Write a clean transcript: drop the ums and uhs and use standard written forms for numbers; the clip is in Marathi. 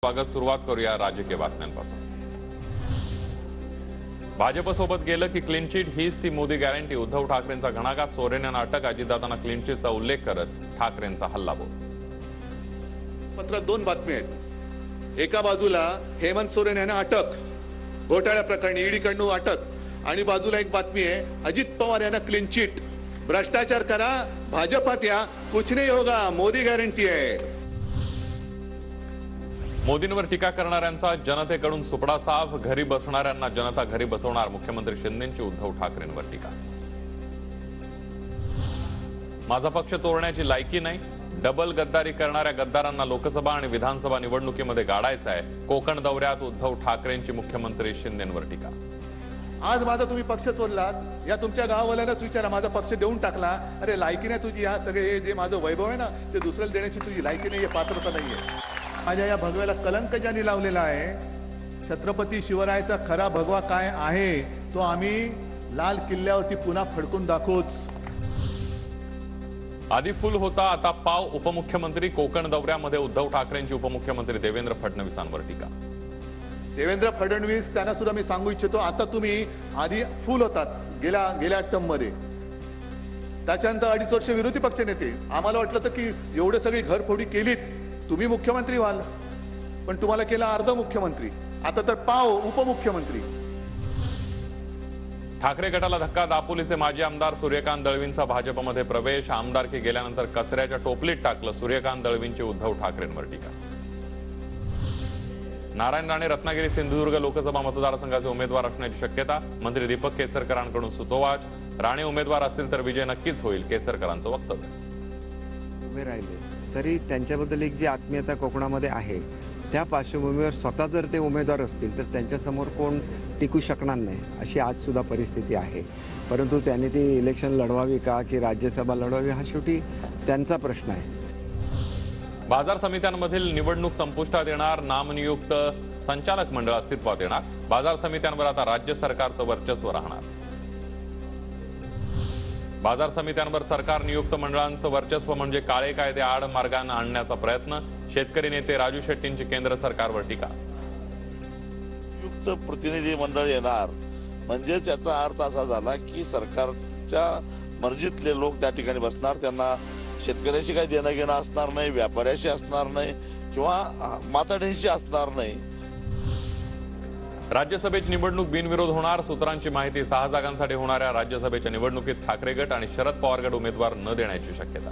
स्वागत। सुरुवात करूया राजकीय बातम्यांपासून। भाजपसोबत गेलं की क्लीन चिट हीच ती मोदी गॅरंटी। उद्धव ठाकरेंचा घणाघात, सोरेन यांना अटक। अजितदादांना क्लीन चिटचा उल्लेख करत ठाकरेंचा हल्लाबोल। पत्रात दोन बातम्या आहेत। एका बाजूला हेमंत सोरेन यांना अटक, घोटाळ्या प्रकरणी ईडीकडून अटक, आणि बाजूला एक बातमी आहे अजित पवार यांना क्लीन चिट। भ्रष्टाचार करा, भाजपात या, कुछ नहीं होगा, मोदी गॅरंटी आहे। मोदींवर टीका करणाऱ्यांचा जनतेकडून सुपडा साफ। घरी बसणाऱ्यांना जनता घरी बसवणार। मुख्यमंत्री शिंदेंची उद्धव ठाकरेंवर टीका। माझा पक्ष तोडण्याची लायकी नाही। डबल गद्दारी करणाऱ्या गद्दारांना लोकसभा आणि विधानसभा निवडणुकीमध्ये गाडायचं आहे। कोकण दौऱ्यात उद्धव ठाकरेंची मुख्यमंत्री शिंदेंवर टीका। आज माझा तुम्ही पक्ष तोडलात, या तुमच्या गाववाल्यांनाच विचारा, माझा पक्ष देऊन टाकला। अरे लायकी नाही तुझी, या सगळे हे जे माझं वैभव आहे ना ते दुसऱ्याला देण्याची तुझी लायकी नाहीये, पात्रता नाहीये। माझ्या या भगव्याला कलंक ज्यांनी लावलेला आहे, छत्रपती शिवरायाचा खरा भगवा काय आहे तो आम्ही लाल किल्ल्यावरती पुन्हा फडकून दाखवूच। आधी फुल होता, आता पाव। उपमुख्यमंत्री कोकण दौऱ्यामध्ये उद्धव ठाकरेंची उपमुख्यमंत्री देवेंद्र फडणवीसांवर टीका। देवेंद्र फडणवीस त्यांना सुद्धा मी सांगू इच्छितो, आता तुम्ही आधी फुल होतात गेल्या टर्म मध्ये, त्याच्यानंतर 2.5 वर्ष विरोधी पक्ष नेते। आम्हाला वाटलं होतं की एवढे सगळी घरफोडी केलीत तुम्ही मुख्यमंत्री व्हाल, पण तुम्हाला केला अर्ध मुख्यमंत्री, आता तर पाव उपमुख्यमंत्री। ठाकरे गटाला धक्का। दापोलीचे माजी आमदार सूर्यकांत दळवींचा भाजपमध्ये प्रवेश। आमदारकी गेल्यानंतर कचऱ्याच्या टोपलीत टाकलं। सूर्यकांत दळवींची उद्धव ठाकरेंवर टीका। नारायण राणे रत्नागिरी सिंधुदुर्ग लोकसभा मतदारसंघाचे उमेदवार असण्याची शक्यता। मंत्री दीपक केसरकरांकडून सुतोवाच। राणे उमेदवार असतील तर विजय नक्कीच होईल, केसरकरांचं वक्तव्य। उभे राहिले तरी त्यांच्याबद्दल एक जी आत्मीयता कोकणामध्ये आहे, त्या पार्श्वभूमीवर स्वतः जर ते उमेदवार असतील तर त्यांच्यासमोर कोण टिकू शकणार नाही, अशी आज सुद्धा परिस्थिती आहे। परंतु त्यांनी ती इलेक्शन लढवावी का की राज्यसभा लढवावी हा शेवटी त्यांचा प्रश्न आहे। बाजार समित्यांमधील निवडणूक संपुष्टात येणार। नामनियुक्त संचालक मंडळ अस्तित्वात येणार। बाजार समित्यांवर आता राज्य सरकारचं वर्चस्व राहणार। बाजार समित्यांवर सरकार नियुक्त मंडळांचं वर्चस्व म्हणजे काळे कायदे आड मार्गाने आणण्याचा प्रयत्न। शेतकरी नेते राजू शेट्टींची केंद्र सरकारवर टीका। नियुक्त प्रतिनिधी मंडळ येणार म्हणजे त्याचा अर्थ असा झाला की सरकारच्या मर्जीतले लोक त्या ठिकाणी बसणार। त्यांना शेतकऱ्याशी काही देणं घेणं असणार नाही, व्यापाऱ्याशी असणार नाही, किंवा माताड्यांशी असणार नाही। राज्यसभेची निवडणूक बिनविरोध होणार। सूत्रांची माहिती 6 जागांसाठी होणाऱ्या राज्यसभेच्या निवडणुकीत ठाकरे गट आणि शरद पवार गट उमेदवार न देण्याची शक्यता।